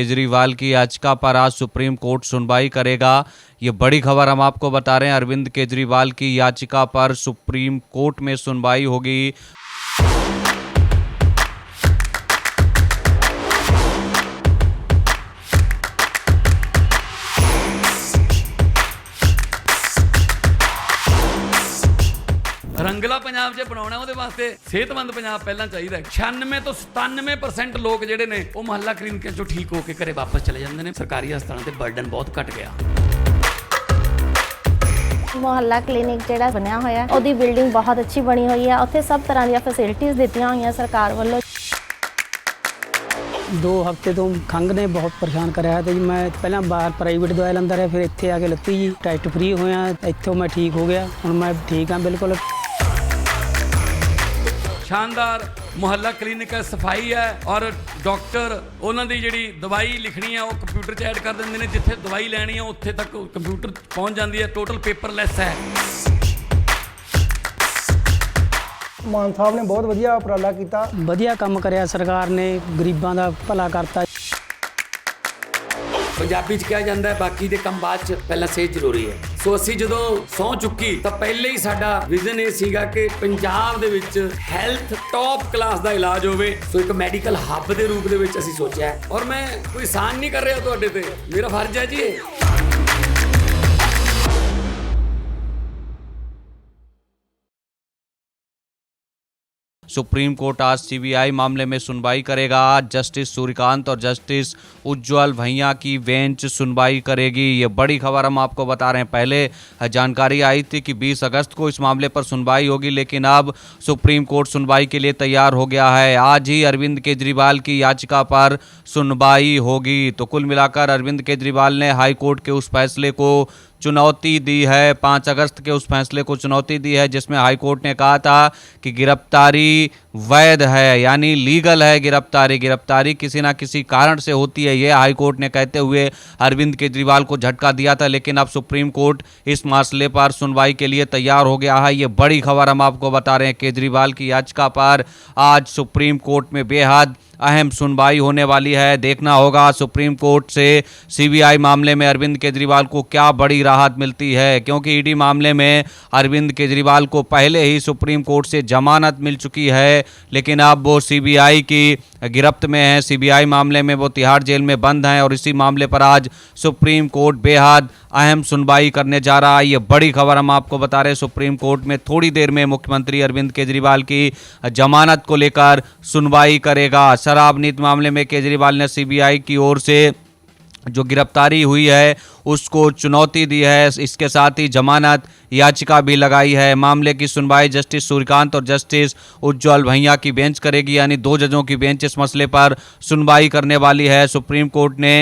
केजरीवाल की याचिका पर आज सुप्रीम कोर्ट सुनवाई करेगा। ये बड़ी खबर हम आपको बता रहे हैं। अरविंद केजरीवाल की याचिका पर सुप्रीम कोर्ट में सुनवाई होगी। रंगला पंजाब च बनाउणा ਉਹਦੇ ਵਾਸਤੇ ਸਿਹਤਮੰਦ ਪੰਜਾਬ ਪਹਿਲਾਂ ਚਾਹੀਦਾ ਹੈ। 96 ਤੋਂ 97% ਲੋਕ ਜਿਹੜੇ ਨੇ ਉਹ ਮੁਹੱਲਾ ਕਲੀਨਿਕਾਂ ਚੋਂ ਠੀਕ ਹੋ ਕੇ ਘਰੇ ਵਾਪਸ ਚਲੇ ਜਾਂਦੇ ਨੇ। ਸਰਕਾਰੀ ਹਸਪਤਾਲਾਂ ਤੇ ਬਰਡਨ ਬਹੁਤ ਘਟ ਗਿਆ। ਮੁਹੱਲਾ ਕਲੀਨਿਕ ਜਿਹੜਾ ਬਣਿਆ ਹੋਇਆ ਉਹਦੀ ਬਿਲਡਿੰਗ ਬਹੁਤ ਅੱਛੀ ਬਣੀ ਹੋਈ ਹੈ। ਉੱਥੇ ਸਭ ਤਰ੍ਹਾਂ ਦੀਆਂ ਫੈਸਿਲਿਟੀਆਂ ਦਿੱਤੀਆਂ ਹੋਈਆਂ ਸਰਕਾਰ ਵੱਲੋਂ। 2 ਹਫ਼ਤੇ ਤੋਂ ਖੰਘ ਨੇ ਬਹੁਤ ਪਰੇਸ਼ਾਨ ਕਰਿਆ ਹੈ ਤੇ ਜੀ ਮੈਂ ਪਹਿਲਾਂ ਬਾਹਰ ਪ੍ਰਾਈਵੇਟ ਦਵਾਈ ਲੈਂਦਾ ਰਿਹਾ, ਫਿਰ ਇੱਥੇ ਆ ਕੇ ਲੱਤੀ ਜੀ ਟੈਸਟ ਫ੍ਰੀ ਹੋਇਆ, ਇੱਥੋਂ ਮੈਂ ਠੀਕ ਹੋ ਗਿਆ। ਹੁਣ ਮੈਂ ਠੀਕ ਹਾਂ ਬਿਲਕੁਲ। शानदार मुहल्ला क्लिनिक है, सफाई है और डॉक्टर उन्होंने जी दवाई लिखनी है वो कंप्यूटर च ऐड कर देंगे ने। जिथे दवाई लैनी है उत्थे तक कंप्यूटर पहुँच जाती है। टोटल पेपरलैस है। ਮਾਨ ਸਾਹਿਬ ਨੇ ਬਹੁਤ ਵਧੀਆ ਉਪਰਾਲਾ ਕੀਤਾ, ਵਧੀਆ ਕੰਮ ਕਰਿਆ ਸਰਕਾਰ ਨੇ, ਗਰੀਬਾਂ ਦਾ ਭਲਾ ਕਰਤਾ। पंजाबी च कहा जाता है बाकी दे कम बाद च पहला सेहत जरूरी है। सो असी जदों सौ चुकी तो पहले ही साडा विजन ये सीगा कि पंजाब दे विच हैल्थ टॉप क्लास दा इलाज होवे। सो एक मैडिकल हब दे रूप दे विच असी सोचा है और मैं कोई एहसान नहीं कर रहा तुहाडे ते, मेरा फर्ज है जी। सुप्रीम कोर्ट आज सीबीआई मामले में सुनवाई करेगा। आज जस्टिस सूर्यकांत और जस्टिस उज्ज्वल भैया की बेंच सुनवाई करेगी। ये बड़ी खबर हम आपको बता रहे हैं। पहले जानकारी आई थी कि 20 अगस्त को इस मामले पर सुनवाई होगी, लेकिन अब सुप्रीम कोर्ट सुनवाई के लिए तैयार हो गया है। आज ही अरविंद केजरीवाल की याचिका पर सुनवाई होगी। तो कुल मिलाकर अरविंद केजरीवाल ने हाई कोर्ट के उस फैसले को चुनौती दी है। 5 अगस्त के उस फैसले को चुनौती दी है जिसमें हाईकोर्ट ने कहा था कि गिरफ्तारी वैध है, यानी लीगल है। गिरफ्तारी किसी ना किसी कारण से होती है, ये हाईकोर्ट ने कहते हुए अरविंद केजरीवाल को झटका दिया था। लेकिन अब सुप्रीम कोर्ट इस मसले पर सुनवाई के लिए तैयार हो गया है। ये बड़ी खबर हम आपको बता रहे हैं। केजरीवाल की याचिका पर आज सुप्रीम कोर्ट में बेहद अहम सुनवाई होने वाली है। देखना होगा सुप्रीम कोर्ट से सीबीआई मामले में अरविंद केजरीवाल को क्या बड़ी राहत मिलती है, क्योंकि ईडी मामले में अरविंद केजरीवाल को पहले ही सुप्रीम कोर्ट से जमानत मिल चुकी है, लेकिन अब वो सीबीआई की गिरफ्त में है। सीबीआई मामले में वो तिहाड़ जेल में बंद हैं और इसी मामले पर आज सुप्रीम कोर्ट बेहद अहम सुनवाई करने जा रहा है। ये बड़ी खबर हम आपको बता रहे हैं। सुप्रीम कोर्ट में थोड़ी देर में मुख्यमंत्री अरविंद केजरीवाल की जमानत को लेकर सुनवाई करेगा। शराब नीति मामले में केजरीवाल ने सीबीआई की ओर से जो गिरफ्तारी हुई है उसको चुनौती दी है। इसके साथ ही जमानत याचिका भी लगाई है। मामले की सुनवाई जस्टिस सूर्यकांत और जस्टिस उज्ज्वल भैया की बेंच करेगी, यानी 2 जजों की बेंच इस मसले पर सुनवाई करने वाली है। सुप्रीम कोर्ट ने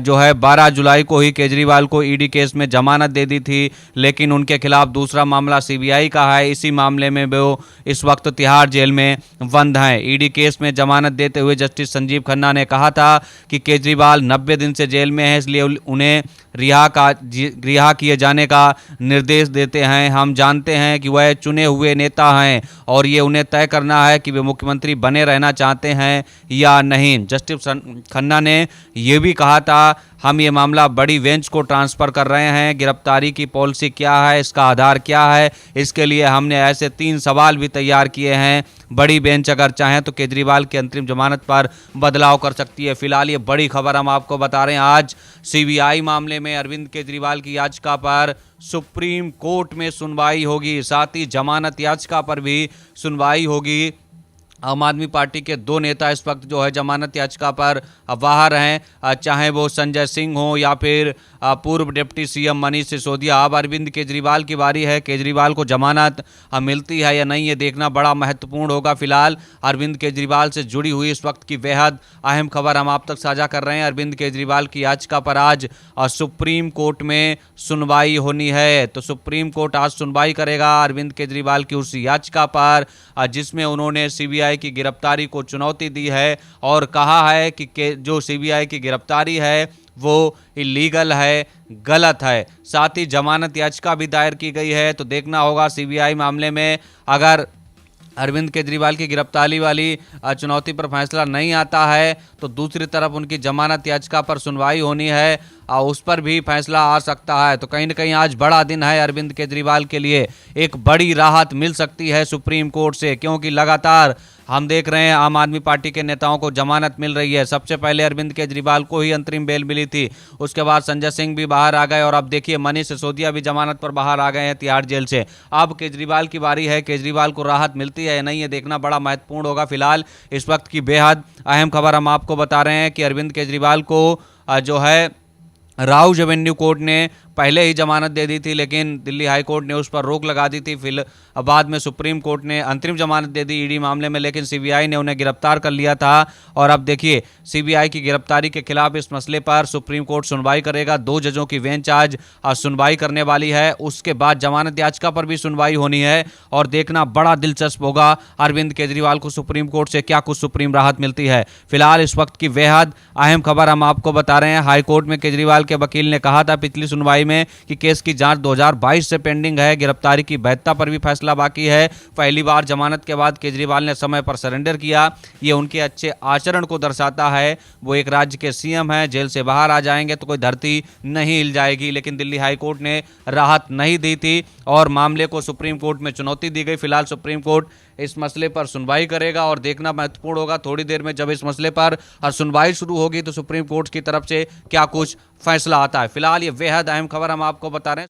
जो है 12 जुलाई को ही केजरीवाल को ईडी केस में जमानत दे दी थी, लेकिन उनके खिलाफ दूसरा मामला सीबीआई का है। इसी मामले में वो इस वक्त तिहाड़ जेल में बंद हैं। ईडी केस में जमानत देते हुए जस्टिस संजीव खन्ना ने कहा था कि केजरीवाल 90 दिन से जेल में है, इसलिए उन्हें रिहा किए जाने का निर्देश देते हैं। हम जानते हैं कि वह चुने हुए नेता हैं और ये उन्हें तय करना है कि वे मुख्यमंत्री बने रहना चाहते हैं या नहीं। जस्टिस खन्ना ने ये भी कहा था, हम ये मामला बड़ी बेंच को ट्रांसफ़र कर रहे हैं। गिरफ्तारी की पॉलिसी क्या है, इसका आधार क्या है, इसके लिए हमने ऐसे 3 सवाल भी तैयार किए हैं। बड़ी बेंच अगर चाहें तो केजरीवाल की अंतरिम जमानत पर बदलाव कर सकती है। फिलहाल ये बड़ी खबर हम आपको बता रहे हैं। आज सीबीआई मामले में अरविंद केजरीवाल की याचिका पर सुप्रीम कोर्ट में सुनवाई होगी, साथ ही जमानत याचिका पर भी सुनवाई होगी। आम आदमी पार्टी के 2 नेता इस वक्त जो है जमानत याचिका पर बाहर हैं, चाहे वो संजय सिंह हो या फिर पूर्व डिप्टी सीएम मनीष सिसोदिया। अब अरविंद केजरीवाल की बारी है। केजरीवाल को जमानत मिलती है या नहीं, ये देखना बड़ा महत्वपूर्ण होगा। फिलहाल अरविंद केजरीवाल से जुड़ी हुई इस वक्त की बेहद अहम खबर हम आप तक साझा कर रहे हैं। अरविंद केजरीवाल की याचिका पर आज सुप्रीम कोर्ट में सुनवाई होनी है। तो सुप्रीम कोर्ट आज सुनवाई करेगा अरविंद केजरीवाल की उस याचिका पर जिसमें उन्होंने सीबीआई की गिरफ्तारी को चुनौती दी है और कहा है कि जो सीबीआई की गिरफ्तारी है वो इलीगल है, गलत है। साथ ही जमानत याचिका भी दायर की गई है। तो देखना होगा सीबीआई मामले में अगर अरविंद केजरीवाल की गिरफ्तारी वाली चुनौती पर फैसला नहीं आता है तो दूसरी तरफ उनकी जमानत याचिका पर सुनवाई होनी है, उस पर भी फैसला आ सकता है। तो कहीं ना कहीं आज बड़ा दिन है अरविंद केजरीवाल के लिए, एक बड़ी राहत मिल सकती है सुप्रीम कोर्ट से, क्योंकि लगातार हम देख रहे हैं आम आदमी पार्टी के नेताओं को जमानत मिल रही है। सबसे पहले अरविंद केजरीवाल को ही अंतरिम बेल मिली थी, उसके बाद संजय सिंह भी बाहर आ गए और अब देखिए मनीष सिसोदिया भी जमानत पर बाहर आ गए हैं तिहाड़ जेल से। अब केजरीवाल की बारी है, केजरीवाल को राहत मिलती है या नहीं, ये देखना बड़ा महत्वपूर्ण होगा। फिलहाल इस वक्त की बेहद अहम खबर हम आपको बता रहे हैं कि अरविंद केजरीवाल को जो है राउज एवेन्यू कोर्ट ने पहले ही जमानत दे दी थी, लेकिन दिल्ली हाई कोर्ट ने उस पर रोक लगा दी थी। फिर बाद में सुप्रीम कोर्ट ने अंतरिम जमानत दे दी ईडी मामले में, लेकिन सीबीआई ने उन्हें गिरफ्तार कर लिया था। और अब देखिए सीबीआई की गिरफ्तारी के खिलाफ इस मसले पर सुप्रीम कोर्ट सुनवाई करेगा। 2 जजों की बेंच आज सुनवाई करने वाली है, उसके बाद जमानत याचिका पर भी सुनवाई होनी है और देखना बड़ा दिलचस्प होगा अरविंद केजरीवाल को सुप्रीम कोर्ट से क्या कुछ सुप्रीम राहत मिलती है। फिलहाल इस वक्त की बेहद अहम खबर हम आपको बता रहे हैं। हाईकोर्ट में केजरीवाल के वकील ने कहा था पिछली सुनवाई में कि केस की जांच 2022 से पेंडिंग है, गिरफ्तारी की वैधता पर भी फैसला बाकी है। पहली बार जमानत के बाद केजरीवाल ने समय पर सरेंडर किया, ये उनके अच्छे आचरण को दर्शाता है। वो एक राज्य के सीएम हैं, जेल से बाहर आ जाएंगे तो कोई धरती नहीं हिल जाएगी, लेकिन दिल्ली हाई कोर्ट ने राहत नहीं दी थी और मामले को सुप्रीम कोर्ट में चुनौती दी गई। फिलहाल सुप्रीम कोर्ट इस मसले पर सुनवाई करेगा और देखना महत्वपूर्ण होगा थोड़ी देर में जब इस मसले पर सुनवाई शुरू होगी तो सुप्रीम कोर्ट की तरफ से क्या कुछ फैसला आता है। फिलहाल ये बेहद अहम खबर हम आपको बता रहे हैं।